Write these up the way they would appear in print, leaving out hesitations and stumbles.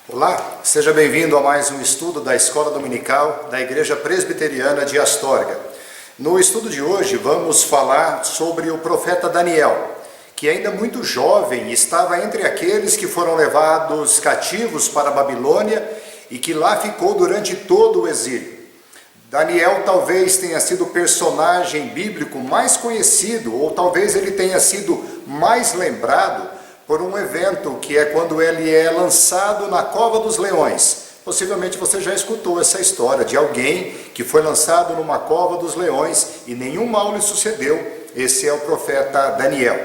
Olá, seja bem-vindo a mais um estudo da Escola Dominical da Igreja Presbiteriana de Astorga. No estudo de hoje vamos falar sobre o profeta Daniel, que ainda muito jovem estava entre aqueles que foram levados cativos para a Babilônia e que lá ficou durante todo o exílio. Daniel talvez tenha sido o personagem bíblico mais conhecido, ou talvez ele tenha sido mais lembrado por um evento que é quando ele é lançado na cova dos leões. Possivelmente você já escutou essa história de alguém que foi lançado numa cova dos leões e nenhum mal lhe sucedeu. Esse é o profeta Daniel.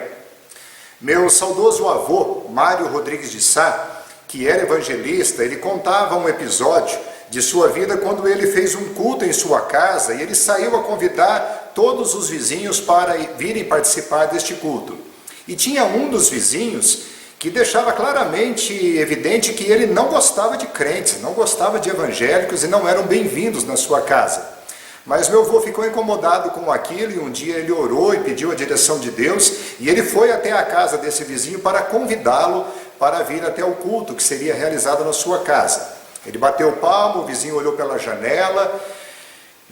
Meu saudoso avô, Mário Rodrigues de Sá, que era evangelista, ele contava um episódio de sua vida quando ele fez um culto em sua casa e ele saiu a convidar todos os vizinhos para virem participar deste culto. E tinha um dos vizinhos que deixava claramente evidente que ele não gostava de crentes, não gostava de evangélicos e não eram bem-vindos na sua casa. Mas meu avô ficou incomodado com aquilo e um dia ele orou e pediu a direção de Deus e ele foi até a casa desse vizinho para convidá-lo para vir até o culto que seria realizado na sua casa. Ele bateu o palmo, o vizinho olhou pela janela,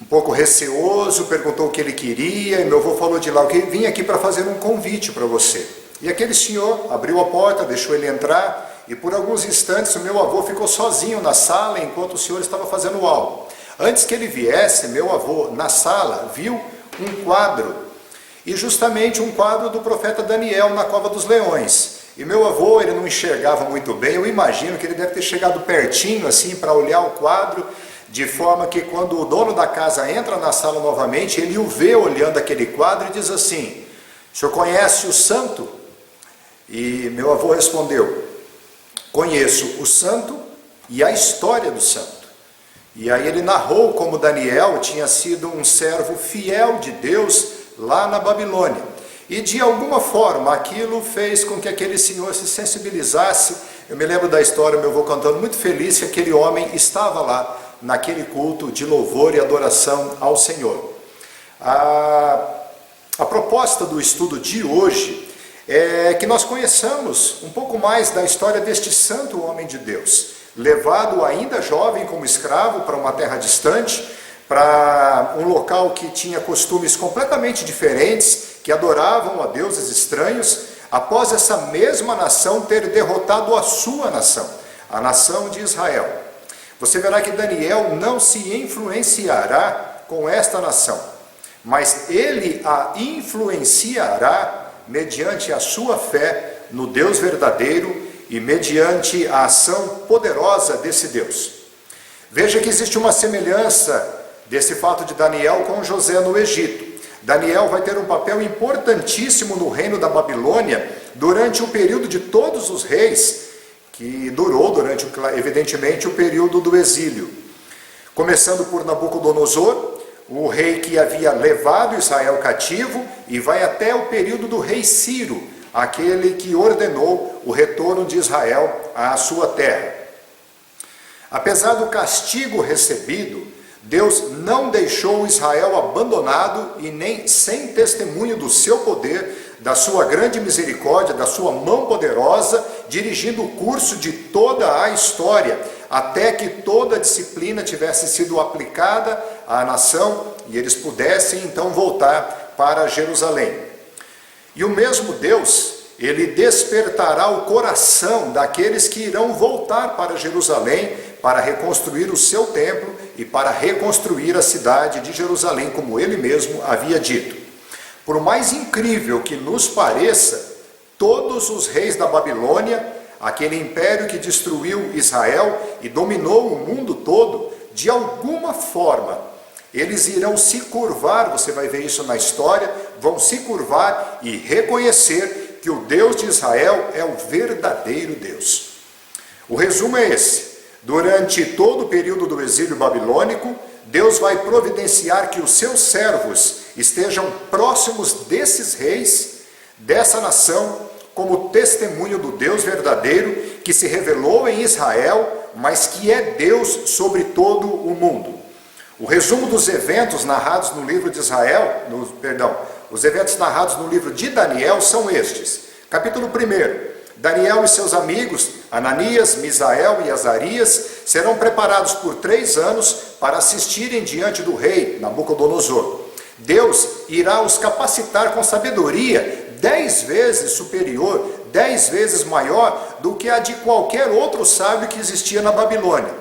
um pouco receoso, perguntou o que ele queria, e meu avô falou de lá, que vim aqui para fazer um convite para você. E aquele senhor abriu a porta, deixou ele entrar, e por alguns instantes o meu avô ficou sozinho na sala, enquanto o senhor estava fazendo algo. Antes que ele viesse, meu avô, na sala, viu um quadro, e justamente um quadro do profeta Daniel na cova dos leões. E meu avô, ele não enxergava muito bem, eu imagino que ele deve ter chegado pertinho, assim, para olhar o quadro, de forma que quando o dono da casa entra na sala novamente, ele o vê olhando aquele quadro e diz assim: "O senhor conhece o santo?" E meu avô respondeu: "Conheço o santo e a história do santo." E aí ele narrou como Daniel tinha sido um servo fiel de Deus lá na Babilônia. E de alguma forma aquilo fez com que aquele senhor se sensibilizasse. Eu me lembro da história, meu avô contando muito feliz que aquele homem estava lá naquele culto de louvor e adoração ao Senhor. A proposta do estudo de hoje é que nós conheçamos um pouco mais da história deste santo homem de Deus, levado ainda jovem como escravo para uma terra distante, para um local que tinha costumes completamente diferentes, que adoravam a deuses estranhos, após essa mesma nação ter derrotado a sua nação, a nação de Israel. Você verá que Daniel não se influenciará com esta nação, mas ele a influenciará mediante a sua fé no Deus verdadeiro e mediante a ação poderosa desse Deus. Veja que existe uma semelhança desse fato de Daniel com José no Egito. Daniel vai ter um papel importantíssimo no reino da Babilônia durante o período de todos os reis, que durou durante, evidentemente, o período do exílio. Começando por Nabucodonosor, o rei que havia levado Israel cativo, e vai até o período do rei Ciro, aquele que ordenou o retorno de Israel à sua terra. Apesar do castigo recebido, Deus não deixou Israel abandonado e nem sem testemunho do seu poder, da sua grande misericórdia, da sua mão poderosa, dirigindo o curso de toda a história, até que toda a disciplina tivesse sido aplicada à nação e eles pudessem então voltar para Jerusalém. E o mesmo Deus, ele despertará o coração daqueles que irão voltar para Jerusalém para reconstruir o seu templo e para reconstruir a cidade de Jerusalém, como ele mesmo havia dito. Por mais incrível que nos pareça, todos os reis da Babilônia, aquele império que destruiu Israel e dominou o mundo todo, de alguma forma, eles irão se curvar, você vai ver isso na história, vão se curvar e reconhecer que o Deus de Israel é o verdadeiro Deus. O resumo é esse: durante todo o período do exílio babilônico, Deus vai providenciar que os seus servos estejam próximos desses reis, dessa nação, como testemunho do Deus verdadeiro que se revelou em Israel, mas que é Deus sobre todo o mundo. O resumo dos eventos narrados no livro de os eventos narrados no livro de Daniel são estes. Capítulo 1. Daniel e seus amigos, Ananias, Misael e Azarias, serão preparados por 3 anos para assistirem diante do rei Nabucodonosor. Deus irá os capacitar com sabedoria 10 vezes superior, 10 vezes maior do que a de qualquer outro sábio que existia na Babilônia.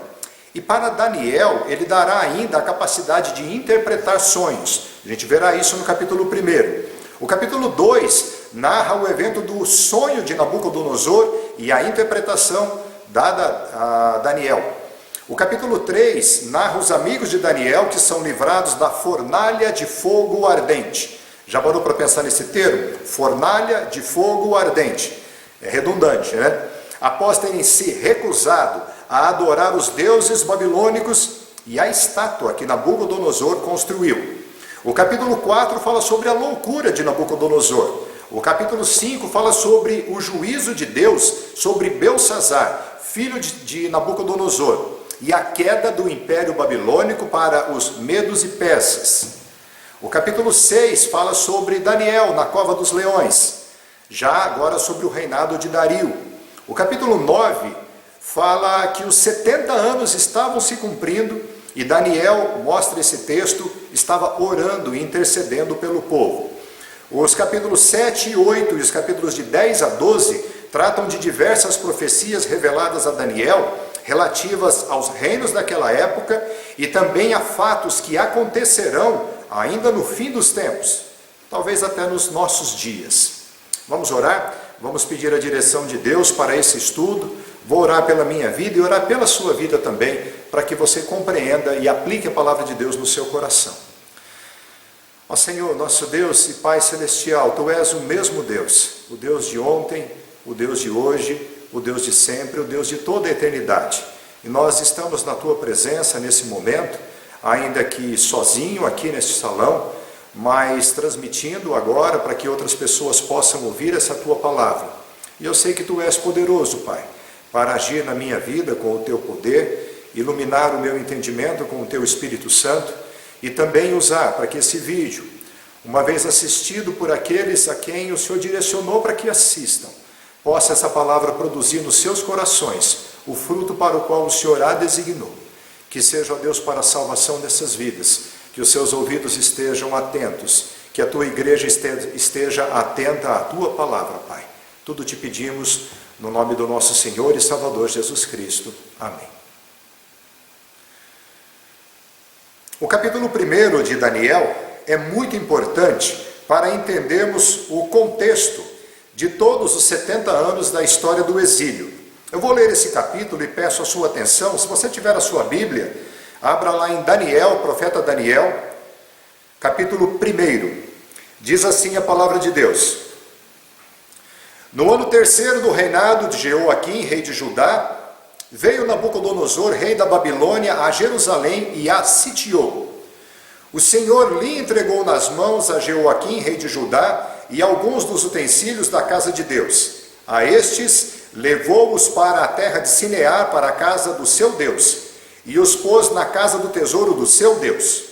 E para Daniel, ele dará ainda a capacidade de interpretar sonhos. A gente verá isso no capítulo 1. O capítulo 2 narra o evento do sonho de Nabucodonosor e a interpretação dada a Daniel. O capítulo 3 narra os amigos de Daniel que são livrados da fornalha de fogo ardente. Já parou para pensar nesse termo? Fornalha de fogo ardente. É redundante, né? Após terem se recusado a adorar os deuses babilônicos e a estátua que Nabucodonosor construiu. O capítulo 4 fala sobre a loucura de Nabucodonosor. O capítulo 5 fala sobre o juízo de Deus sobre Belsazar, filho de Nabucodonosor, e a queda do Império Babilônico para os medos e persas. O capítulo 6 fala sobre Daniel na cova dos leões, já agora sobre o reinado de Dario. O capítulo 9 fala que os 70 anos estavam se cumprindo e Daniel, mostra esse texto, estava orando e intercedendo pelo povo. Os capítulos 7 e 8 e os capítulos de 10 a 12 tratam de diversas profecias reveladas a Daniel, relativas aos reinos daquela época e também a fatos que acontecerão ainda no fim dos tempos, talvez até nos nossos dias. Vamos orar? Vamos pedir a direção de Deus para esse estudo. Vou orar pela minha vida e orar pela sua vida também, para que você compreenda e aplique a palavra de Deus no seu coração. Ó Senhor, nosso Deus e Pai Celestial, Tu és o mesmo Deus, o Deus de ontem, o Deus de hoje, o Deus de sempre, o Deus de toda a eternidade. E nós estamos na Tua presença nesse momento, ainda que sozinho aqui neste salão, mas transmitindo agora para que outras pessoas possam ouvir essa Tua palavra. E eu sei que Tu és poderoso, Pai, para agir na minha vida com o Teu poder, iluminar o meu entendimento com o Teu Espírito Santo, e também usar para que esse vídeo, uma vez assistido por aqueles a quem o Senhor direcionou para que assistam, possa essa palavra produzir nos seus corações o fruto para o qual o Senhor a designou. Que seja, ó Deus, para a salvação dessas vidas, que os seus ouvidos estejam atentos, que a Tua igreja esteja atenta à Tua palavra, Pai. Tudo te pedimos no nome do nosso Senhor e Salvador Jesus Cristo. Amém. O capítulo 1 de Daniel é muito importante para entendermos o contexto de todos os 70 anos da história do exílio. Eu vou ler esse capítulo e peço a sua atenção. Se você tiver a sua Bíblia, abra lá em Daniel, profeta Daniel, capítulo 1. Diz assim a palavra de Deus: No ano 3º do reinado de Jeoaquim, rei de Judá, veio Nabucodonosor, rei da Babilônia, a Jerusalém e a sitiou. O Senhor lhe entregou nas mãos a Jeoaquim, rei de Judá, e alguns dos utensílios da casa de Deus. A estes levou-os para a terra de Sinear, para a casa do seu Deus, e os pôs na casa do tesouro do seu Deus.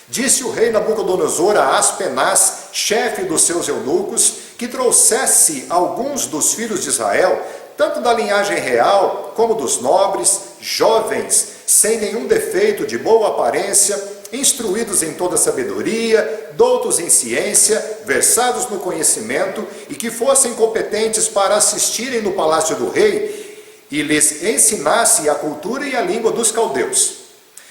Disse o rei Nabucodonosor a Aspenaz, chefe dos seus eunucos, que trouxesse alguns dos filhos de Israel, tanto da linhagem real, como dos nobres, jovens, sem nenhum defeito, de boa aparência, instruídos em toda sabedoria, doutos em ciência, versados no conhecimento, e que fossem competentes para assistirem no palácio do rei, e lhes ensinasse a cultura e a língua dos caldeus.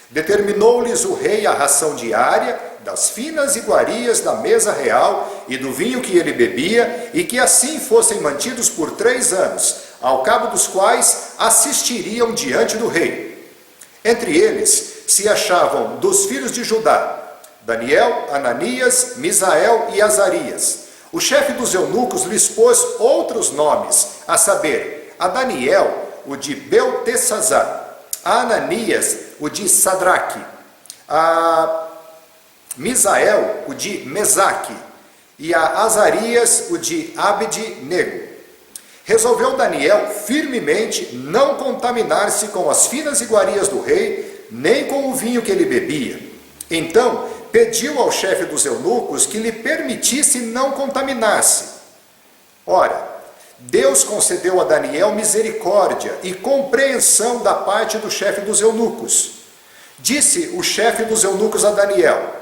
Determinou-lhes o rei a ração diária, das finas iguarias da mesa real e do vinho que ele bebia, e que assim fossem mantidos por 3 anos, ao cabo dos quais assistiriam diante do rei. Entre eles se achavam dos filhos de Judá, Daniel, Ananias, Misael e Azarias. O chefe dos eunucos lhes pôs outros nomes, a saber, a Daniel, o de Beltesazar, a Ananias, o de Sadraque, a Misael, o de Mesaque, e a Azarias, o de Abed-nego. Resolveu Daniel firmemente não contaminar-se com as finas iguarias do rei, nem com o vinho que ele bebia. Então pediu ao chefe dos eunucos que lhe permitisse não contaminar-se. Ora, Deus concedeu a Daniel misericórdia e compreensão da parte do chefe dos eunucos. Disse o chefe dos eunucos a Daniel: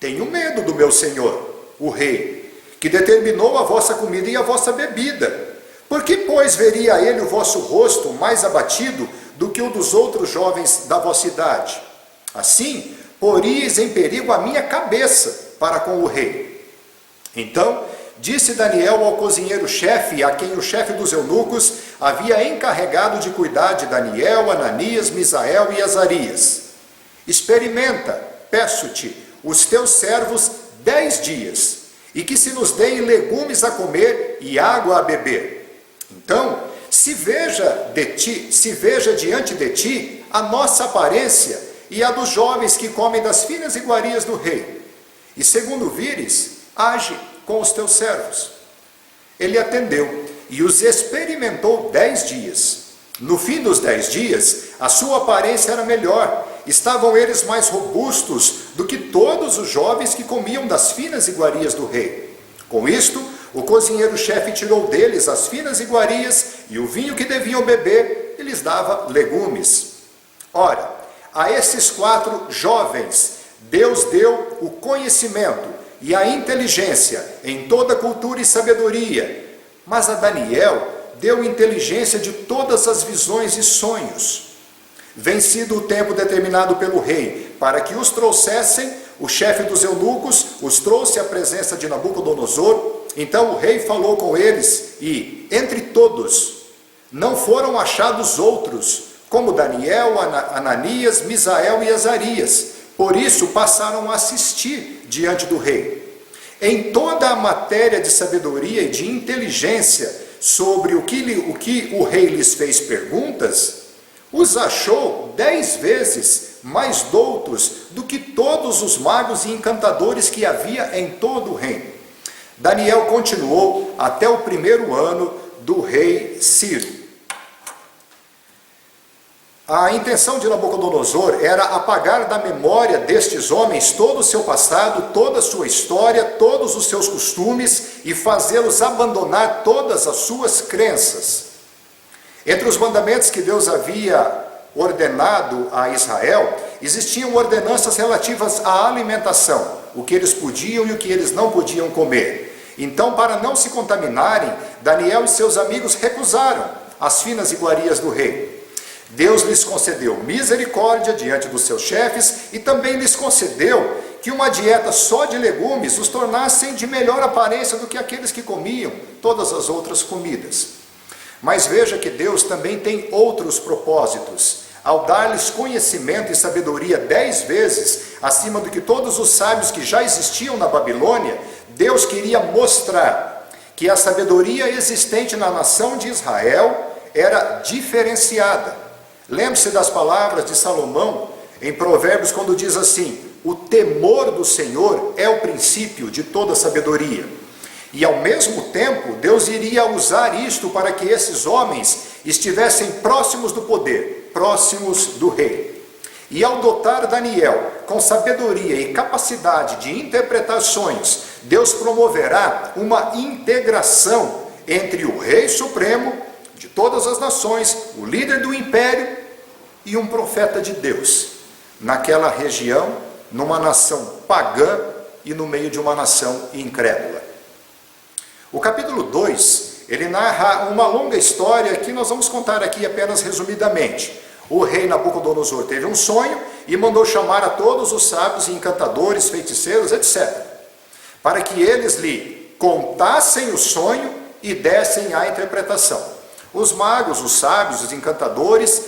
tenho medo do meu senhor, o rei, que determinou a vossa comida e a vossa bebida. Por que, pois, veria ele o vosso rosto mais abatido do que o dos outros jovens da vossa idade? Assim, poríeis em perigo a minha cabeça para com o rei. Então, disse Daniel ao cozinheiro-chefe, a quem o chefe dos eunucos havia encarregado de cuidar de Daniel, Ananias, Misael e Azarias: experimenta, peço-te, os teus servos 10 dias, e que se nos deem legumes a comer e água a beber. Então, se veja diante de ti a nossa aparência e a dos jovens que comem das finas iguarias do rei. E segundo vires, age com os teus servos. Ele atendeu e os experimentou 10 dias. No fim dos 10 dias, a sua aparência era melhor. Estavam eles mais robustos do que todos os jovens que comiam das finas iguarias do rei. Com isto, o cozinheiro-chefe tirou deles as finas iguarias e o vinho que deviam beber e lhes dava legumes. Ora, a esses 4 jovens, Deus deu o conhecimento e a inteligência em toda cultura e sabedoria, mas a Daniel deu inteligência de todas as visões e sonhos. Vencido o tempo determinado pelo rei para que os trouxessem, o chefe dos eunucos os trouxe à presença de Nabucodonosor. Então o rei falou com eles e, entre todos, não foram achados outros, como Daniel, Ananias, Misael e Azarias. Por isso passaram a assistir diante do rei. Em toda a matéria de sabedoria e de inteligência sobre o que o rei lhes fez perguntas, os achou 10 vezes mais doutos do que todos os magos e encantadores que havia em todo o reino. Daniel continuou até o 1º ano do rei Ciro. A intenção de Nabucodonosor era apagar da memória destes homens todo o seu passado, toda a sua história, todos os seus costumes e fazê-los abandonar todas as suas crenças. Entre os mandamentos que Deus havia ordenado a Israel, existiam ordenanças relativas à alimentação, o que eles podiam e o que eles não podiam comer. Então, para não se contaminarem, Daniel e seus amigos recusaram as finas iguarias do rei. Deus lhes concedeu misericórdia diante dos seus chefes e também lhes concedeu que uma dieta só de legumes os tornassem de melhor aparência do que aqueles que comiam todas as outras comidas. Mas veja que Deus também tem outros propósitos. Ao dar-lhes conhecimento e sabedoria 10 vezes acima do que todos os sábios que já existiam na Babilônia, Deus queria mostrar que a sabedoria existente na nação de Israel era diferenciada. Lembre-se das palavras de Salomão em Provérbios, quando diz assim: o temor do Senhor é o princípio de toda sabedoria. E ao mesmo tempo, Deus iria usar isto para que esses homens estivessem próximos do poder, próximos do rei. E ao dotar Daniel com sabedoria e capacidade de interpretar sonhos, Deus promoverá uma integração entre o rei supremo de todas as nações, o líder do império e um profeta de Deus, naquela região, numa nação pagã e no meio de uma nação incrédula. O capítulo 2, ele narra uma longa história que nós vamos contar aqui apenas resumidamente. O rei Nabucodonosor teve um sonho e mandou chamar a todos os sábios e encantadores, feiticeiros, etc., para que eles lhe contassem o sonho e dessem a interpretação. Os magos, os sábios, os encantadores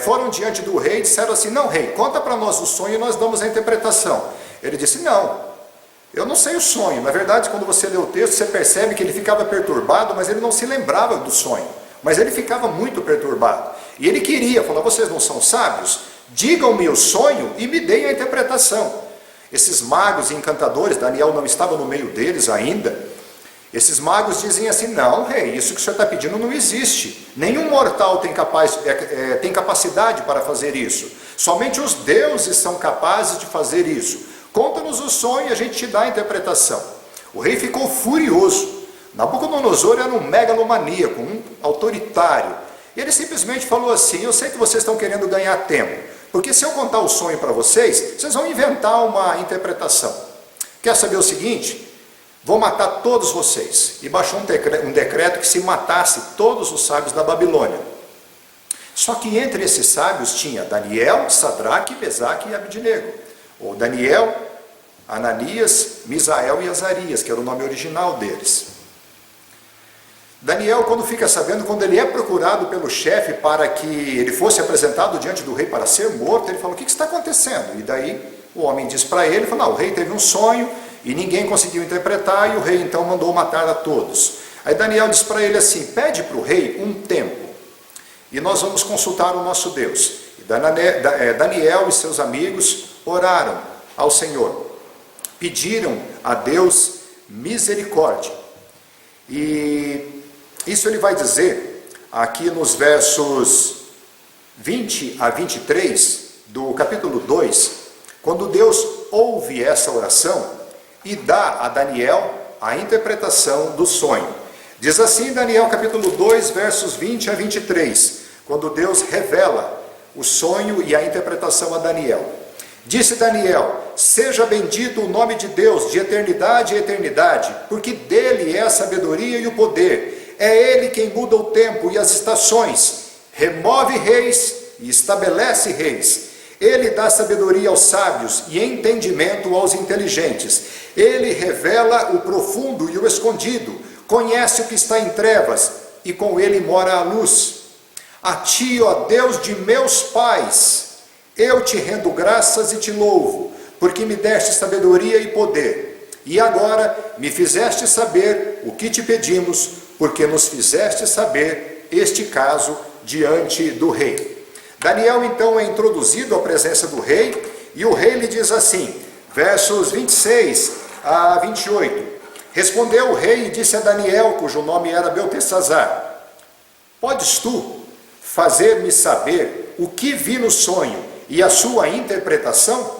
foram diante do rei e disseram assim: não, rei, conta para nós o sonho e nós damos a interpretação. Ele disse: não, eu não sei o sonho. Na verdade, quando você lê o texto, você percebe que ele ficava perturbado, mas ele não se lembrava do sonho. Mas ele ficava muito perturbado. E ele queria falar: vocês não são sábios? Digam-me o sonho e me deem a interpretação. Esses magos e encantadores, Daniel não estava no meio deles ainda, esses magos dizem assim: não, rei, isso que o senhor está pedindo não existe. Nenhum mortal tem capacidade para fazer isso. Somente os deuses são capazes de fazer isso. Conta-nos o sonho e a gente te dá a interpretação. O rei ficou furioso, Nabucodonosor era um megalomaníaco, um autoritário. E ele simplesmente falou assim: eu sei que vocês estão querendo ganhar tempo, porque se eu contar o sonho para vocês, vocês vão inventar uma interpretação. Quer saber o seguinte? Vou matar todos vocês. E baixou um decreto que se matasse todos os sábios da Babilônia. Só que entre esses sábios tinha Daniel, Sadraque, Mesaque e Abidnego. Ou Daniel, Ananias, Misael e Azarias, que era o nome original deles. Daniel, quando fica sabendo, quando ele é procurado pelo chefe para que ele fosse apresentado diante do rei para ser morto, ele fala: o que está acontecendo? E daí o homem diz para ele, fala: não, o rei teve um sonho e ninguém conseguiu interpretar, e o rei então mandou matar a todos. Aí Daniel diz para ele assim: pede para o rei um tempo, e nós vamos consultar o nosso Deus. E Daniel e seus amigos oraram ao Senhor, pediram a Deus misericórdia. E isso ele vai dizer aqui nos versos 20 a 23 do capítulo 2, quando Deus ouve essa oração e dá a Daniel a interpretação do sonho. Diz assim Daniel capítulo 2, versos 20 a 23, quando Deus revela o sonho e a interpretação a Daniel. Disse Daniel: seja bendito o nome de Deus de eternidade a eternidade, porque dele é a sabedoria e o poder. É ele quem muda o tempo e as estações, remove reis e estabelece reis. Ele dá sabedoria aos sábios e entendimento aos inteligentes. Ele revela o profundo e o escondido, conhece o que está em trevas, e com ele mora a luz. A ti, ó Deus de meus pais, eu te rendo graças e te louvo, porque me deste sabedoria e poder. E agora me fizeste saber o que te pedimos, porque nos fizeste saber este caso diante do rei. Daniel então é introduzido à presença do rei, e o rei lhe diz assim, versos 26 a 28. Respondeu o rei e disse a Daniel, cujo nome era Beltesazar: podes tu fazer-me saber o que vi no sonho e a sua interpretação?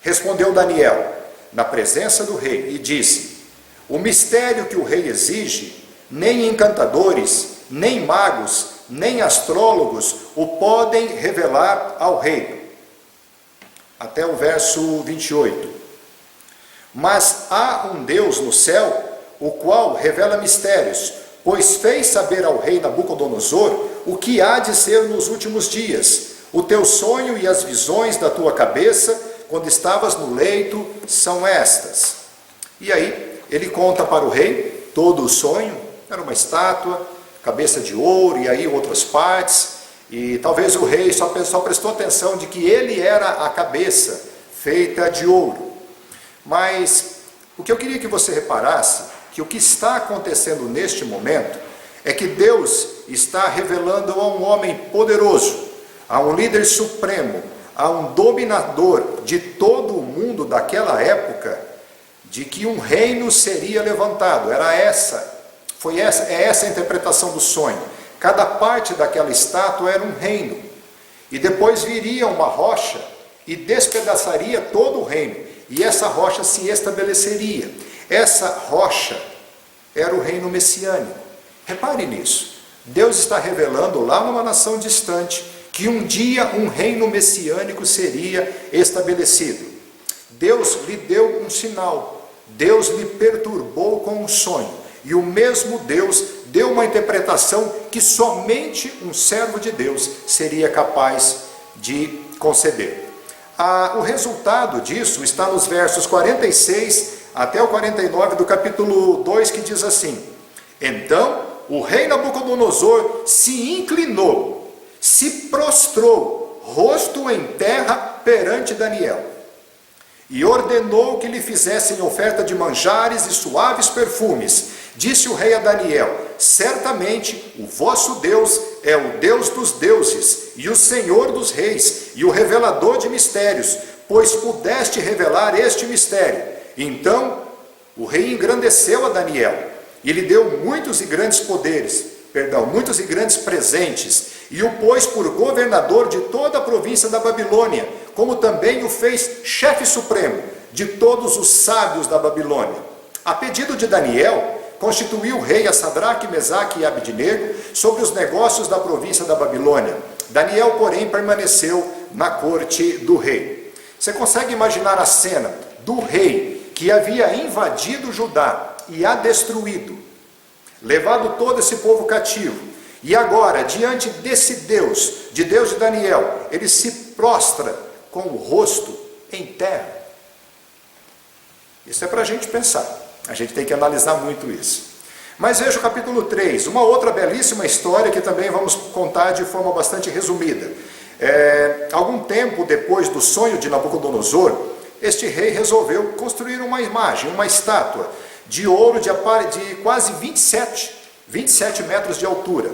Respondeu Daniel, na presença do rei, e disse: o mistério que o rei exige, nem encantadores, nem magos, nem astrólogos o podem revelar ao rei. Até o verso 28. Mas há um Deus no céu, o qual revela mistérios, pois fez saber ao rei Nabucodonosor o que há de ser nos últimos dias. O teu sonho e as visões da tua cabeça, quando estavas no leito, são estas. E aí, ele conta para o rei todo o sonho. Era uma estátua, cabeça de ouro, e aí outras partes. E talvez o rei só prestou atenção de que ele era a cabeça feita de ouro. Mas o que eu queria que você reparasse, que o que está acontecendo neste momento, é que Deus está revelando a um homem poderoso, a um líder supremo, a um dominador de todo o mundo daquela época, de que um reino seria levantado. É essa a interpretação do sonho. Cada parte daquela estátua era um reino, e depois viria uma rocha e despedaçaria todo o reino, e essa rocha se estabeleceria. Essa rocha era o reino messiânico. Repare nisso. Deus está revelando lá numa nação distante que um dia um reino messiânico seria estabelecido. Deus lhe deu um sinal, Deus lhe perturbou com um sonho, e o mesmo Deus deu uma interpretação que somente um servo de Deus seria capaz de conceder. O resultado disso está nos versos 46 até o 49 do capítulo 2, que diz assim: então o rei Nabucodonosor se inclinou, se prostrou, rosto em terra perante Daniel, e ordenou que lhe fizessem oferta de manjares e suaves perfumes. Disse o rei a Daniel: certamente o vosso Deus é o Deus dos deuses, e o Senhor dos reis, e o revelador de mistérios, pois pudeste revelar este mistério. Então o rei engrandeceu a Daniel, e lhe deu muitos e grandes presentes, e o pôs por governador de toda a província da Babilônia, como também o fez chefe supremo de todos os sábios da Babilônia. A pedido de Daniel, constituiu rei a Sadraque, Mesaque e Abidnego sobre os negócios da província da Babilônia. Daniel, porém, permaneceu na corte do rei. Você consegue imaginar a cena do rei que havia invadido Judá e a destruído, levado todo esse povo cativo, e agora, diante desse Deus, de Daniel, ele se prostra com o rosto em terra. Isso é para a gente pensar, a gente tem que analisar muito isso. Mas veja o capítulo 3, uma outra belíssima história que também vamos contar de forma bastante resumida. Algum tempo depois do sonho de Nabucodonosor, este rei resolveu construir uma imagem, uma estátua de ouro de quase 27 metros de altura.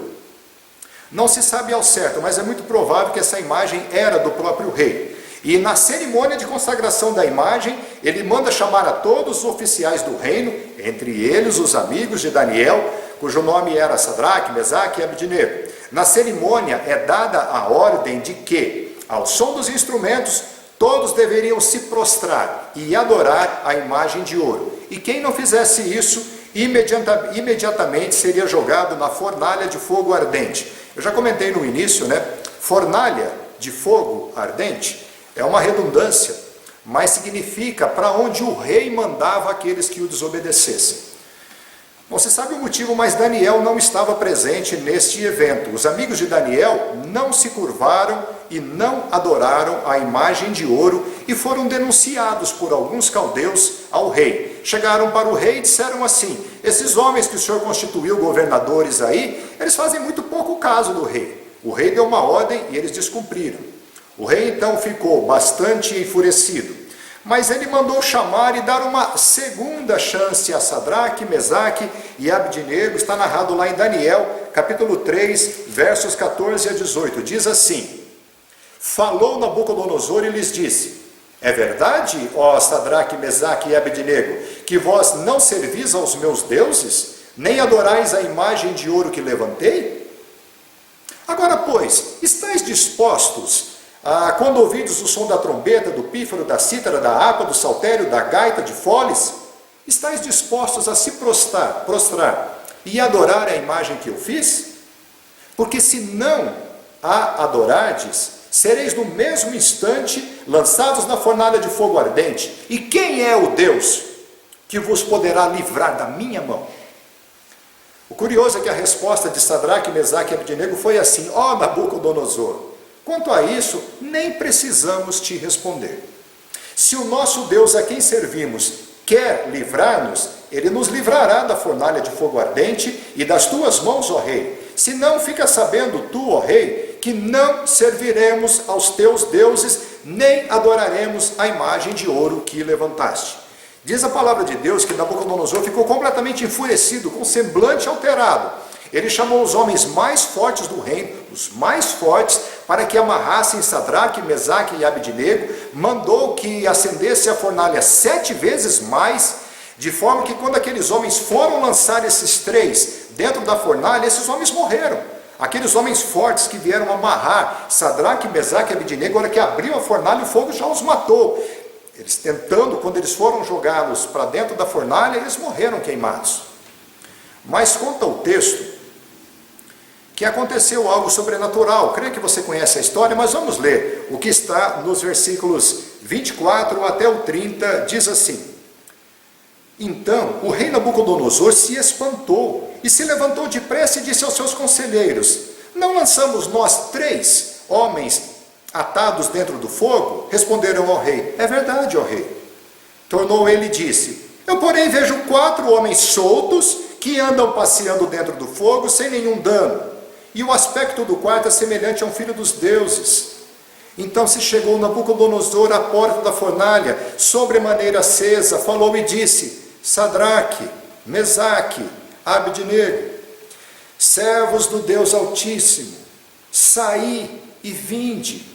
Não se sabe ao certo, mas é muito provável que essa imagem era do próprio rei. E na cerimônia de consagração da imagem, ele manda chamar a todos os oficiais do reino, entre eles os amigos de Daniel, cujo nome era Sadraque, Mesaque e Abidnego. Na cerimônia é dada a ordem de que, ao som dos instrumentos, todos deveriam se prostrar e adorar a imagem de ouro. E quem não fizesse isso, imediatamente seria jogado na fornalha de fogo ardente. Eu já comentei no início, né? Fornalha de fogo ardente é uma redundância, mas significa para onde o rei mandava aqueles que o desobedecessem. Não se sabe o motivo, mas Daniel não estava presente neste evento. Os amigos de Daniel não se curvaram e não adoraram a imagem de ouro e foram denunciados por alguns caldeus ao rei. Chegaram para o rei e disseram assim: esses homens que o senhor constituiu governadores aí, eles fazem muito pouco caso do rei. O rei deu uma ordem e eles descumpriram. O rei então ficou bastante enfurecido, mas ele mandou chamar e dar uma segunda chance a Sadraque, Mesaque e Abidnego. Está narrado lá em Daniel, capítulo 3, versos 14 a 18. Diz assim: falou Nabucodonosor e lhes disse: é verdade, ó Sadraque, Mesaque e Abidnego, que vós não servis aos meus deuses, nem adorais a imagem de ouro que levantei? Agora, pois, estáis dispostos quando ouvidos o som da trombeta, do pífaro, da cítara, da harpa, do saltério, da gaita, de foles, estáis dispostos a se prostrar e adorar a imagem que eu fiz? Porque se não a adorardes, sereis no mesmo instante lançados na fornalha de fogo ardente. E quem é o Deus que vos poderá livrar da minha mão? O curioso é que a resposta de Sadraque, Mesaque e Abidnego foi assim: ó Nabucodonosor, quanto a isso, nem precisamos te responder. Se o nosso Deus a quem servimos quer livrar-nos, ele nos livrará da fornalha de fogo ardente e das tuas mãos, ó rei. Se não, fica sabendo tu, ó rei, que não serviremos aos teus deuses, nem adoraremos a imagem de ouro que levantaste. Diz a palavra de Deus que Nabucodonosor ficou completamente enfurecido, com semblante alterado. Ele chamou os homens mais fortes do reino, os mais fortes, para que amarrassem Sadraque, Mesaque e Abidnego, mandou que acendesse a fornalha 7 vezes mais, de forma que quando aqueles homens foram lançar esses 3 dentro da fornalha, esses homens morreram. Aqueles homens fortes que vieram amarrar Sadraque, Mesaque e Abidnego, na hora que abriu a fornalha, o fogo já os matou. Eles tentando, quando eles foram jogá-los para dentro da fornalha, eles morreram queimados. Mas conta o texto que aconteceu algo sobrenatural. Creio que você conhece a história, mas vamos ler o que está nos versículos 24 até o 30, diz assim: então o rei Nabucodonosor se espantou e se levantou depressa e disse aos seus conselheiros: não lançamos nós 3 homens atados dentro do fogo? Responderam ao rei: é verdade, ó rei. Tornou ele e disse: eu porém vejo 4 homens soltos que andam passeando dentro do fogo sem nenhum dano. E o aspecto do quarto é semelhante a um filho dos deuses. Então se chegou Nabucodonosor à porta da fornalha, sobremaneira acesa, falou e disse: Sadraque, Mesaque, Abidnego, servos do Deus Altíssimo, saí e vinde.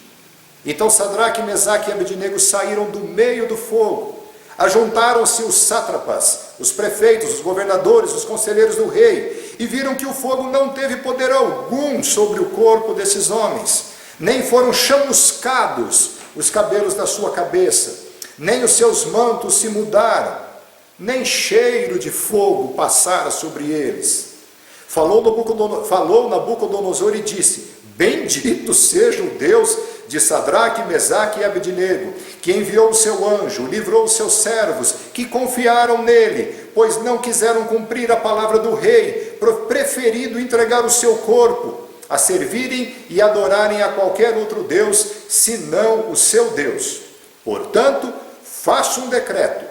Então Sadraque, Mesaque e Abidnego saíram do meio do fogo. Ajuntaram-se os sátrapas, os prefeitos, os governadores, os conselheiros do rei, e viram que o fogo não teve poder algum sobre o corpo desses homens, nem foram chamuscados os cabelos da sua cabeça, nem os seus mantos se mudaram. nem cheiro de fogo passara sobre eles. Falou Nabucodonosor e disse: bendito seja o Deus de Sadraque, Mesaque e Abednego, que enviou o seu anjo, livrou os seus servos, que confiaram nele, pois não quiseram cumprir a palavra do rei, preferindo entregar o seu corpo a servirem e adorarem a qualquer outro Deus, senão o seu Deus. Portanto, faço um decreto,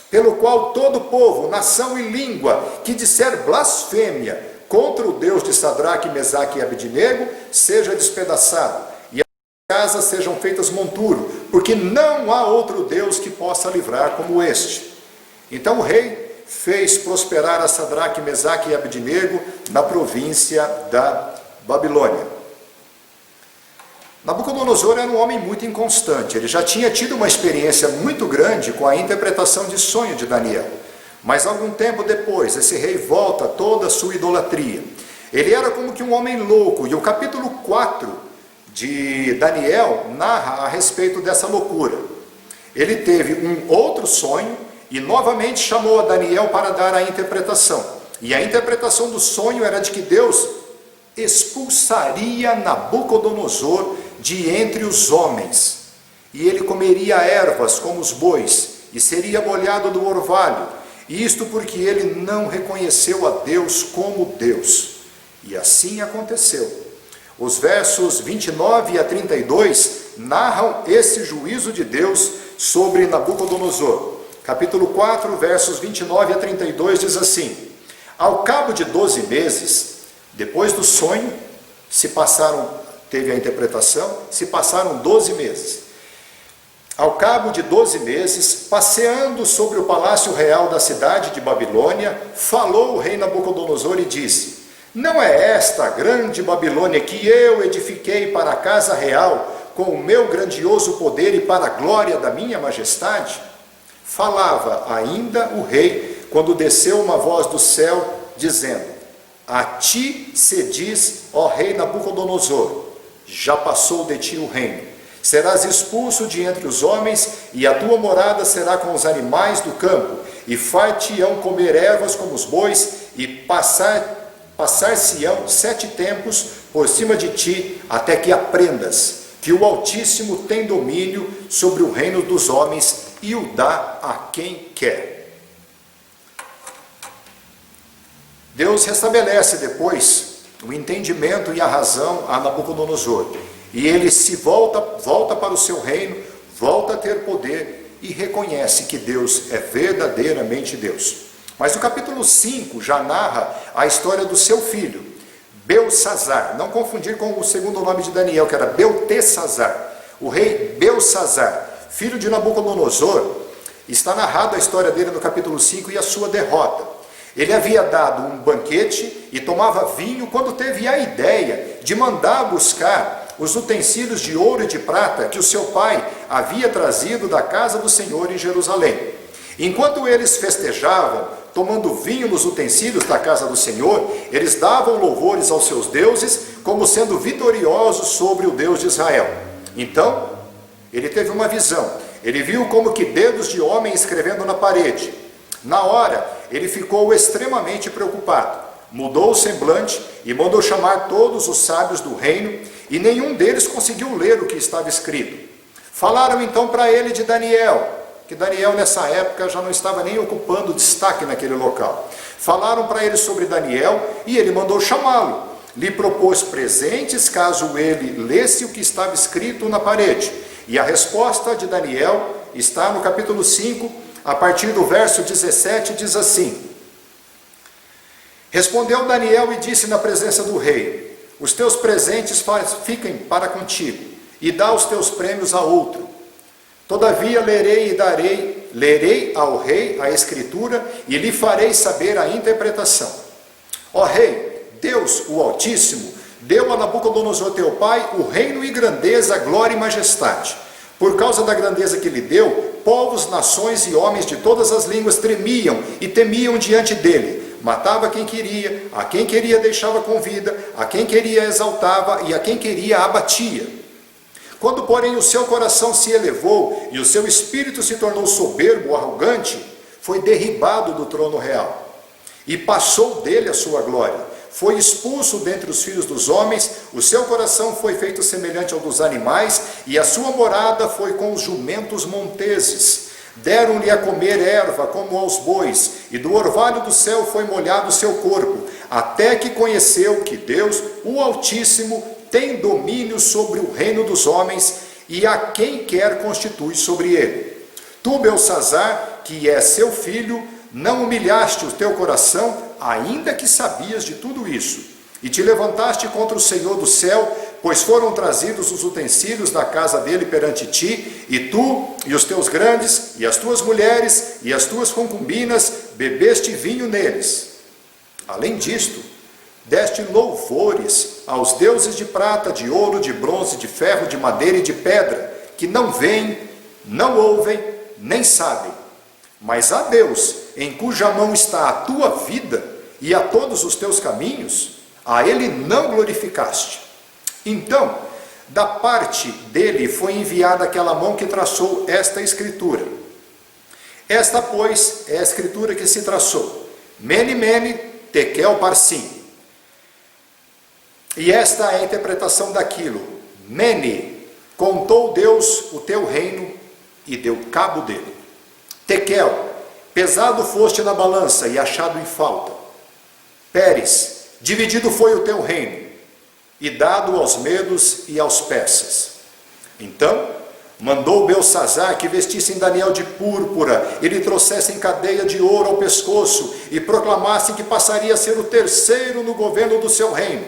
pelo qual todo povo, nação e língua, que disser blasfêmia contra o Deus de Sadraque, Mesaque e Abednego, seja despedaçado, e as casas sejam feitas monturo, porque não há outro Deus que possa livrar como este. Então o rei fez prosperar a Sadraque, Mesaque e Abednego na província da Babilônia. Nabucodonosor era um homem muito inconstante. Ele já tinha tido uma experiência muito grande com a interpretação de sonho de Daniel. Mas algum tempo depois, esse rei volta a toda a sua idolatria. Ele era como que um homem louco, e o capítulo 4 de Daniel narra a respeito dessa loucura. Ele teve um outro sonho e novamente chamou a Daniel para dar a interpretação. E a interpretação do sonho era de que Deus expulsaria Nabucodonosor de entre os homens, e ele comeria ervas como os bois, e seria molhado do orvalho, isto porque ele não reconheceu a Deus como Deus. E assim aconteceu. Os versos 29 a 32 narram esse juízo de Deus sobre Nabucodonosor. Capítulo 4, versos 29 a 32 diz assim: ao cabo de 12 meses, depois do sonho, teve a interpretação, se passaram 12 meses. Ao cabo de 12 meses, passeando sobre o palácio real da cidade de Babilônia, falou o rei Nabucodonosor e disse: não é esta a grande Babilônia que eu edifiquei para a casa real, com o meu grandioso poder e para a glória da minha majestade? Falava ainda o rei, quando desceu uma voz do céu, dizendo: a ti se diz, ó rei Nabucodonosor, já passou de ti o reino. Serás expulso de entre os homens, e a tua morada será com os animais do campo, e far-te-ão comer ervas como os bois, e passar-se-ão 7 tempos por cima de ti, até que aprendas que o Altíssimo tem domínio sobre o reino dos homens, e o dá a quem quer. Deus restabelece depois o entendimento e a razão a Nabucodonosor, e ele se volta para o seu reino, volta a ter poder e reconhece que Deus é verdadeiramente Deus. Mas o capítulo 5 já narra a história do seu filho, Belsazzar, não confundir com o segundo nome de Daniel, que era Beltesazar. O rei Belsazzar, filho de Nabucodonosor, está narrada a história dele no capítulo 5 e a sua derrota. Ele havia dado um banquete e tomava vinho quando teve a ideia de mandar buscar os utensílios de ouro e de prata que o seu pai havia trazido da casa do Senhor em Jerusalém. Enquanto eles festejavam, tomando vinho nos utensílios da casa do Senhor, eles davam louvores aos seus deuses, como sendo vitoriosos sobre o Deus de Israel. Então, ele teve uma visão. Ele viu como que dedos de homem escrevendo na parede. Na hora, ele ficou extremamente preocupado. Mudou o semblante e mandou chamar todos os sábios do reino, e nenhum deles conseguiu ler o que estava escrito. Falaram então para ele de Daniel, que Daniel nessa época já não estava nem ocupando destaque naquele local. Falaram para ele sobre Daniel e ele mandou chamá-lo. Lhe propôs presentes caso ele lesse o que estava escrito na parede. E a resposta de Daniel está no capítulo 5, a partir do verso 17, diz assim: respondeu Daniel e disse na presença do rei: os teus presentes fiquem para contigo, e dá os teus prêmios a outro. Todavia lerei ao rei a escritura, e lhe farei saber a interpretação. Ó rei, Deus, o Altíssimo, deu a Nabucodonosor teu pai o reino e grandeza, glória e majestade. Por causa da grandeza que lhe deu, povos, nações e homens de todas as línguas tremiam e temiam diante dele. Matava quem queria, a quem queria deixava com vida, a quem queria exaltava e a quem queria abatia. Quando, porém, o seu coração se elevou e o seu espírito se tornou soberbo, arrogante, foi derribado do trono real, e passou dele a sua glória. Foi expulso dentre os filhos dos homens, o seu coração foi feito semelhante ao dos animais, e a sua morada foi com os jumentos monteses. Deram-lhe a comer erva como aos bois, e do orvalho do céu foi molhado o seu corpo, até que conheceu que Deus, o Altíssimo, tem domínio sobre o reino dos homens, e a quem quer constitui sobre ele. Tu, Beltsazar, que és seu filho, não humilhaste o teu coração, ainda que sabias de tudo isso, e te levantaste contra o Senhor do céu, pois foram trazidos os utensílios da casa dele perante ti, e tu, e os teus grandes, e as tuas mulheres, e as tuas concubinas, bebeste vinho neles. Além disto, deste louvores aos deuses de prata, de ouro, de bronze, de ferro, de madeira e de pedra, que não veem, não ouvem, nem sabem. Mas a Deus, em cuja mão está a tua vida e a todos os teus caminhos, a ele não glorificaste. Então, da parte dele foi enviada aquela mão que traçou esta escritura. Esta, pois, é a escritura que se traçou: Mene, Mene, Tekel, Parsim. E esta é a interpretação daquilo: Mene, contou Deus o teu reino e deu cabo dele. Tekel, pesado foste na balança e achado em falta. Pérez, dividido foi o teu reino, e dado aos medos e aos persas. Então, mandou Beltsazar que vestissem Daniel de púrpura, e lhe trouxessem cadeia de ouro ao pescoço, e proclamassem que passaria a ser o terceiro no governo do seu reino.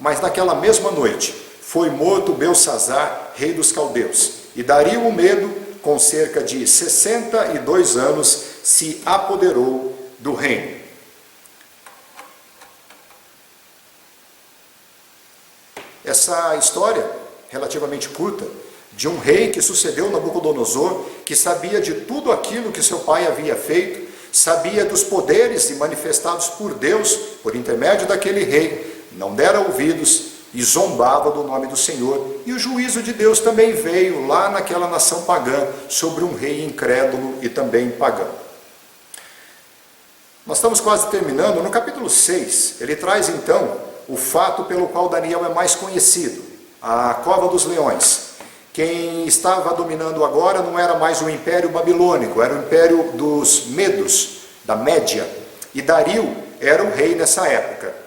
Mas naquela mesma noite, foi morto Beltsazar, rei dos caldeus, e Dario o Medo, com cerca de 62 anos, se apoderou do reino. Essa história, relativamente curta, de um rei que sucedeu Nabucodonosor, que sabia de tudo aquilo que seu pai havia feito, sabia dos poderes manifestados por Deus, por intermédio daquele rei, não dera ouvidos e zombava do nome do Senhor. E o juízo de Deus também veio lá naquela nação pagã, sobre um rei incrédulo e também pagão. Nós estamos quase terminando. No capítulo 6, ele traz então o fato pelo qual Daniel é mais conhecido, a cova dos leões. Quem estava dominando agora não era mais o Império Babilônico, era o Império dos Medos, da Média, e Dario era o rei nessa época.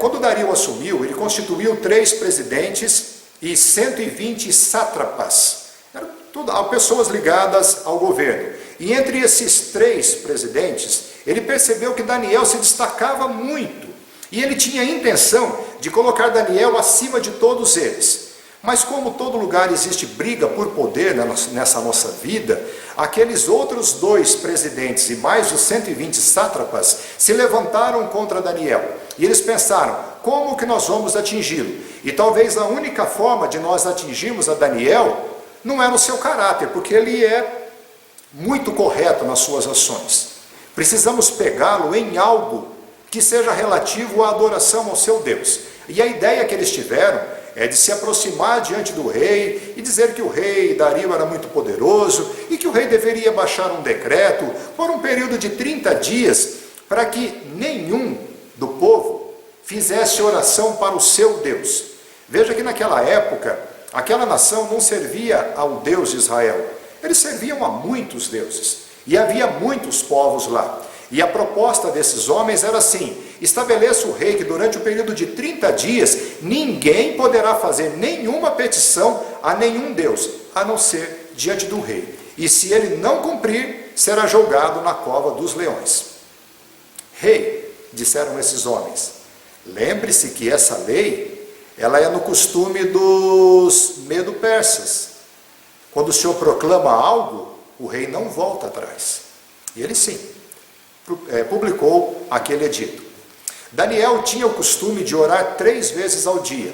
Quando Dario assumiu, ele constituiu 3 presidentes e 120 sátrapas, eram pessoas ligadas ao governo. E entre esses 3 presidentes, ele percebeu que Daniel se destacava muito, e ele tinha a intenção de colocar Daniel acima de todos eles. Mas como todo lugar existe briga por poder nessa nossa vida, aqueles outros 2 presidentes e mais os 120 sátrapas se levantaram contra Daniel. E eles pensaram, como que nós vamos atingi-lo? E talvez a única forma de nós atingirmos a Daniel não é no seu caráter, porque ele é muito correto nas suas ações. Precisamos pegá-lo em algo que seja relativo à adoração ao seu Deus. E a ideia que eles tiveram é de se aproximar diante do rei e dizer que o rei Dario era muito poderoso e que o rei deveria baixar um decreto por um período de 30 dias para que nenhum do povo fizesse oração para o seu Deus. Veja que naquela época, aquela nação não servia ao Deus de Israel, eles serviam a muitos deuses e havia muitos povos lá. E a proposta desses homens era assim: estabeleça o rei que durante o período de 30 dias, ninguém poderá fazer nenhuma petição a nenhum Deus, a não ser diante do rei. E se ele não cumprir, será julgado na cova dos leões. Rei, disseram esses homens, lembre-se que essa lei, ela é no costume dos medo-persas. Quando o Senhor proclama algo, o rei não volta atrás. E ele sim publicou aquele edito. Daniel tinha o costume de orar 3 vezes ao dia,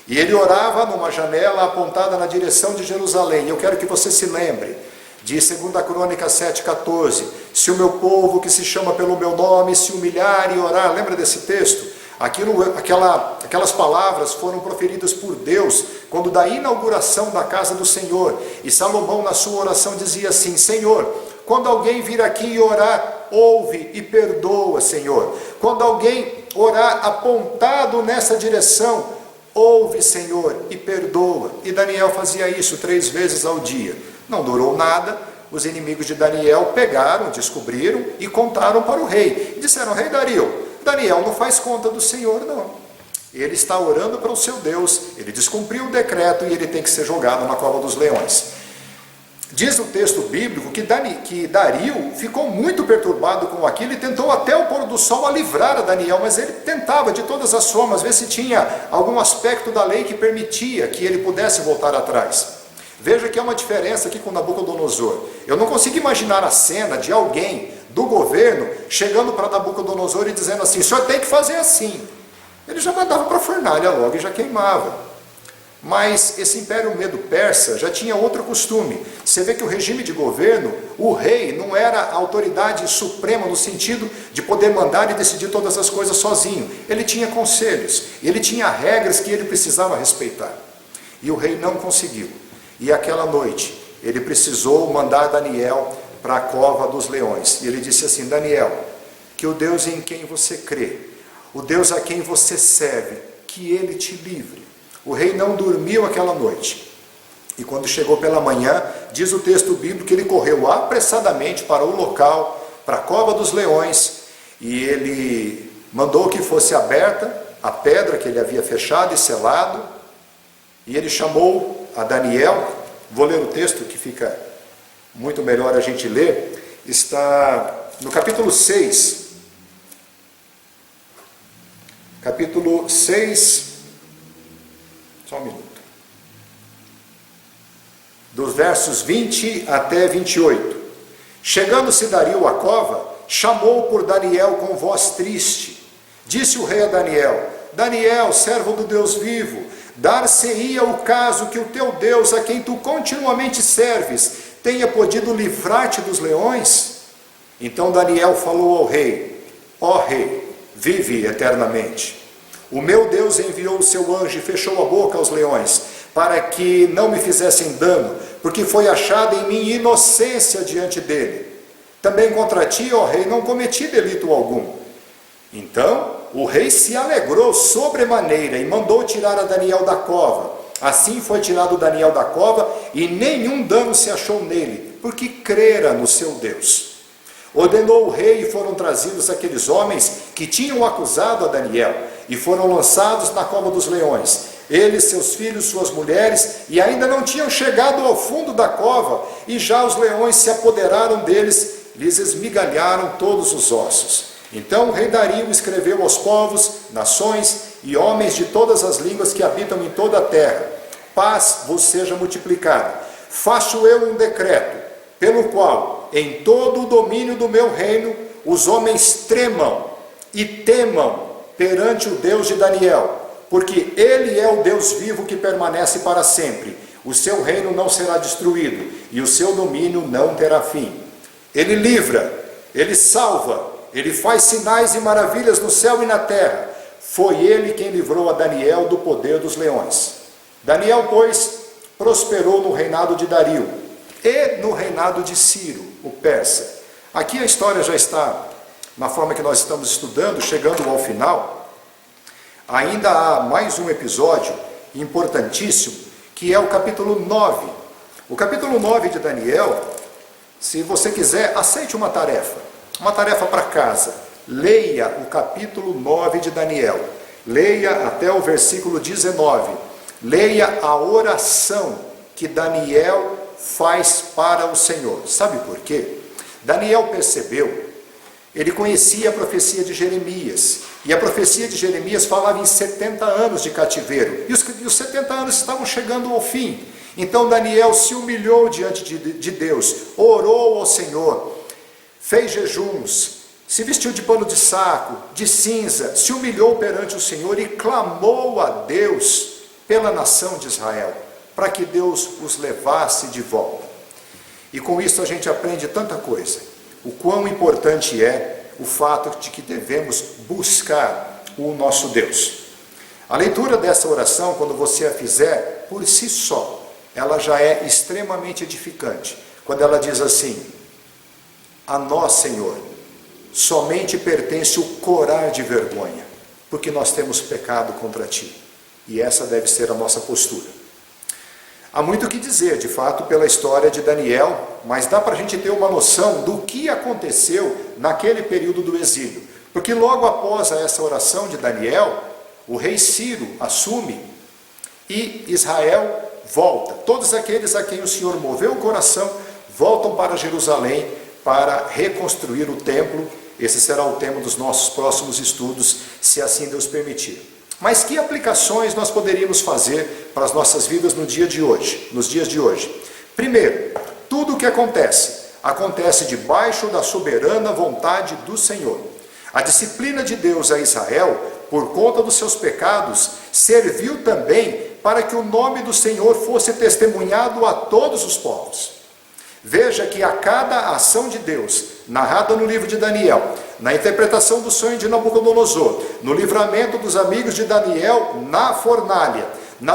e ele orava numa janela apontada na direção de Jerusalém. Eu quero que você se lembre de 2 Crônicas 7,14, se o meu povo que se chama pelo meu nome se humilhar e orar. Lembra desse texto? Aquelas palavras foram proferidas por Deus quando da inauguração da casa do Senhor, e Salomão na sua oração dizia assim: Senhor, Quando alguém vir aqui e orar, ouve e perdoa, Senhor. Quando alguém orar apontado nessa direção, ouve, Senhor, e perdoa. E Daniel fazia isso 3 vezes ao dia. Não durou nada, os inimigos de Daniel pegaram, descobriram e contaram para o rei. E disseram: rei Dario, Daniel não faz conta do Senhor, não. Ele está orando para o seu Deus, ele descumpriu o decreto e ele tem que ser jogado na cova dos leões. Diz o texto bíblico que Dario ficou muito perturbado com aquilo e tentou até o pôr do sol a livrar a Daniel, mas ele tentava de todas as formas ver se tinha algum aspecto da lei que permitia que ele pudesse voltar atrás. Veja que há uma diferença aqui com Nabucodonosor. Eu não consigo imaginar a cena de alguém do governo chegando para Nabucodonosor e dizendo assim: o senhor tem que fazer assim. Ele já mandava para a fornalha logo e já queimava. Mas esse Império Medo-Persa já tinha outro costume. Você vê que o regime de governo, o rei não era a autoridade suprema no sentido de poder mandar e decidir todas as coisas sozinho. Ele tinha conselhos, ele tinha regras que ele precisava respeitar. E o rei não conseguiu. E aquela noite, ele precisou mandar Daniel para a cova dos leões. E ele disse assim: Daniel, que o Deus em quem você crê, o Deus a quem você serve, que ele te livre. O rei não dormiu aquela noite. E quando chegou pela manhã, diz o texto bíblico que ele correu apressadamente para o local, para a cova dos leões, e ele mandou que fosse aberta a pedra que ele havia fechado e selado, e ele chamou a Daniel. Vou ler o texto que fica muito melhor a gente ler. Está no capítulo 6. Capítulo 6, só um minuto, dos versos 20 até 28. Chegando-se Dario à cova, chamou por Daniel com voz triste. Disse o rei a Daniel: Daniel, servo do Deus vivo, dar-se-ia o caso que o teu Deus, a quem tu continuamente serves, tenha podido livrar-te dos leões? Então Daniel falou ao rei: ó rei, vive eternamente. O meu Deus enviou o seu anjo e fechou a boca aos leões, para que não me fizessem dano, porque foi achada em mim inocência diante dele. Também contra ti, ó rei, não cometi delito algum. Então o rei se alegrou sobremaneira e mandou tirar a Daniel da cova. Assim foi tirado Daniel da cova, e nenhum dano se achou nele, porque crera no seu Deus. Ordenou o rei e foram trazidos aqueles homens que tinham acusado a Daniel, e foram lançados na cova dos leões. Eles, seus filhos, suas mulheres, e ainda não tinham chegado ao fundo da cova, e já os leões se apoderaram deles, lhes esmigalharam todos os ossos. Então o rei Dario escreveu aos povos, nações e homens de todas as línguas que habitam em toda a terra: paz vos seja multiplicada. Faço eu um decreto, pelo qual, em todo o domínio do meu reino, os homens tremam e temam perante o Deus de Daniel, porque ele é o Deus vivo que permanece para sempre. O seu reino não será destruído, e o seu domínio não terá fim. Ele livra, ele salva, ele faz sinais e maravilhas no céu e na terra. Foi ele quem livrou a Daniel do poder dos leões. Daniel, pois, prosperou no reinado de Dario e no reinado de Ciro, o persa. Aqui a história já está, na forma que nós estamos estudando, chegando ao final. Ainda há mais um episódio importantíssimo, que é o capítulo 9. O capítulo 9 de Daniel, se você quiser, aceite uma tarefa para casa. Leia o capítulo 9 de Daniel. Leia até o versículo 19. Leia a oração que Daniel faz para o Senhor. Sabe por quê? Daniel percebeu, ele conhecia a profecia de Jeremias, e a profecia de Jeremias falava em 70 anos de cativeiro, e os 70 anos estavam chegando ao fim. Então Daniel se humilhou diante de Deus, orou ao Senhor, fez jejuns, se vestiu de pano de saco, de cinza, se humilhou perante o Senhor e clamou a Deus pela nação de Israel, para que Deus os levasse de volta. E com isso a gente aprende tanta coisa. O quão importante é o fato de que devemos buscar o nosso Deus. A leitura dessa oração, quando você a fizer, por si só, ela já é extremamente edificante. Quando ela diz assim: A nós, Senhor, somente pertence o corar de vergonha, porque nós temos pecado contra Ti. E essa deve ser a nossa postura. Há muito o que dizer, de fato, pela história de Daniel, mas dá para a gente ter uma noção do que aconteceu naquele período do exílio. Porque logo após essa oração de Daniel, o rei Ciro assume e Israel volta. Todos aqueles a quem o Senhor moveu o coração voltam para Jerusalém para reconstruir o templo. Esse será o tema dos nossos próximos estudos, se assim Deus permitir. Mas que aplicações nós poderíamos fazer para as nossas vidas nos dias de hoje? Primeiro, tudo o que acontece debaixo da soberana vontade do Senhor. A disciplina de Deus a Israel, por conta dos seus pecados, serviu também para que o nome do Senhor fosse testemunhado a todos os povos. Veja que a cada ação de Deus, narrada no livro de Daniel, na interpretação do sonho de Nabucodonosor, no livramento dos amigos de Daniel na fornalha, na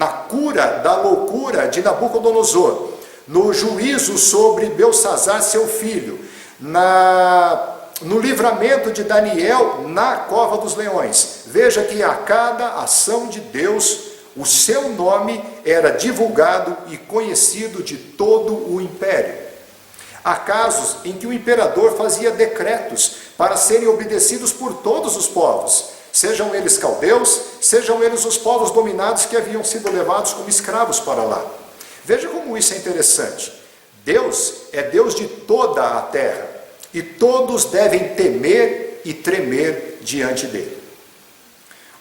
cura da loucura de Nabucodonosor, no juízo sobre Belsazzar, seu filho, no livramento de Daniel na cova dos leões. Veja que a cada ação de Deus, o seu nome era divulgado e conhecido de todo o império. Há casos em que o imperador fazia decretos para serem obedecidos por todos os povos, sejam eles caldeus, sejam eles os povos dominados que haviam sido levados como escravos para lá. Veja como isso é interessante. Deus é Deus de toda a terra e todos devem temer e tremer diante dele.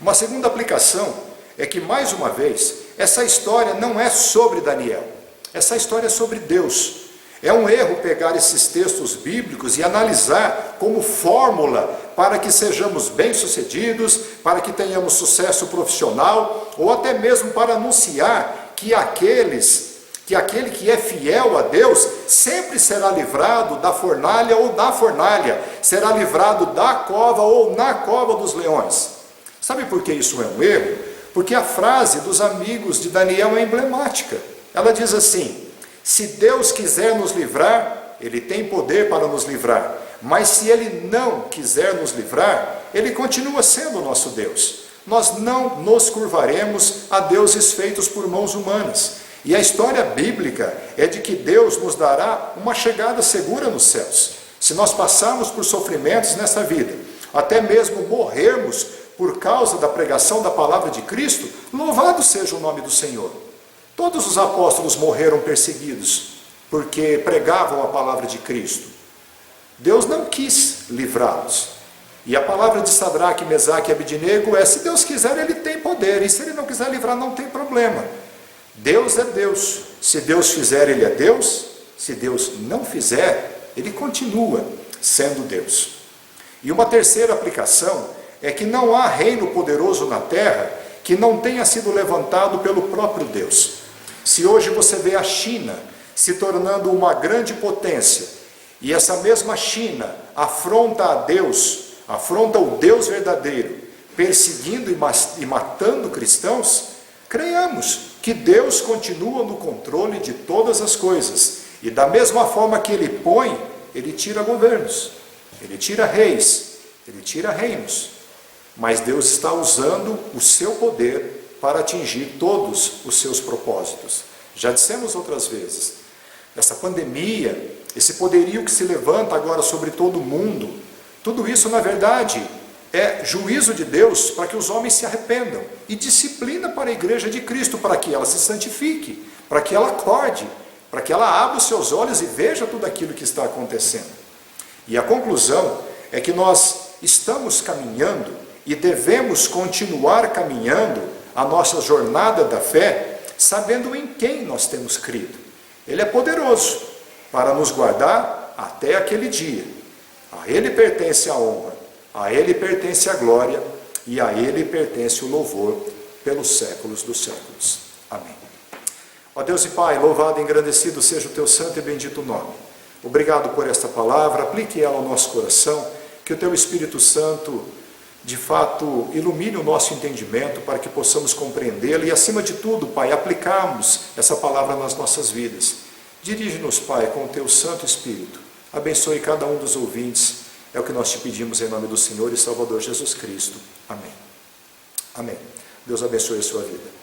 Uma segunda aplicação é que, mais uma vez, essa história não é sobre Daniel, essa história é sobre Deus. É um erro pegar esses textos bíblicos e analisar como fórmula para que sejamos bem-sucedidos, para que tenhamos sucesso profissional, ou até mesmo para anunciar que aquele que é fiel a Deus sempre será livrado da fornalha ou da fornalha, será livrado da cova ou na cova dos leões. Sabe por que isso é um erro? Porque a frase dos amigos de Daniel é emblemática. Ela diz assim: se Deus quiser nos livrar, Ele tem poder para nos livrar. Mas se Ele não quiser nos livrar, Ele continua sendo o nosso Deus. Nós não nos curvaremos a deuses feitos por mãos humanas. E a história bíblica é de que Deus nos dará uma chegada segura nos céus. Se nós passarmos por sofrimentos nessa vida, até mesmo morrermos por causa da pregação da palavra de Cristo, louvado seja o nome do Senhor. Todos os apóstolos morreram perseguidos, porque pregavam a palavra de Cristo. Deus não quis livrá-los. E a palavra de Sadraque, Mesaque e Abidnego é: se Deus quiser, Ele tem poder, e se Ele não quiser livrar, não tem problema. Deus é Deus. Se Deus fizer, Ele é Deus. Se Deus não fizer, Ele continua sendo Deus. E uma terceira aplicação é que não há reino poderoso na terra que não tenha sido levantado pelo próprio Deus. Se hoje você vê a China se tornando uma grande potência, e essa mesma China afronta a Deus, afronta o Deus verdadeiro, perseguindo e matando cristãos, creiamos que Deus continua no controle de todas as coisas, e da mesma forma que Ele põe, Ele tira governos, Ele tira reis, Ele tira reinos. Mas Deus está usando o seu poder para atingir todos os seus propósitos. Já dissemos outras vezes, essa pandemia, esse poderio que se levanta agora sobre todo o mundo, tudo isso, na verdade, é juízo de Deus para que os homens se arrependam, e disciplina para a igreja de Cristo, para que ela se santifique, para que ela acorde, para que ela abra os seus olhos e veja tudo aquilo que está acontecendo. E a conclusão é que nós estamos caminhando e devemos continuar caminhando a nossa jornada da fé, sabendo em quem nós temos crido. Ele é poderoso para nos guardar até aquele dia. A Ele pertence a honra, a Ele pertence a glória, e a Ele pertence o louvor pelos séculos dos séculos. Amém. Ó Deus e Pai, louvado e engrandecido seja o Teu santo e bendito nome. Obrigado por esta palavra, aplique ela ao nosso coração, que o Teu Espírito Santo de fato ilumine o nosso entendimento para que possamos compreendê-la e, acima de tudo, Pai, aplicarmos essa palavra nas nossas vidas. Dirige-nos, Pai, com o Teu Santo Espírito, Abençoe cada um dos ouvintes. É o que nós te pedimos em nome do Senhor e Salvador Jesus Cristo. Amém. Amém. Deus abençoe a sua vida.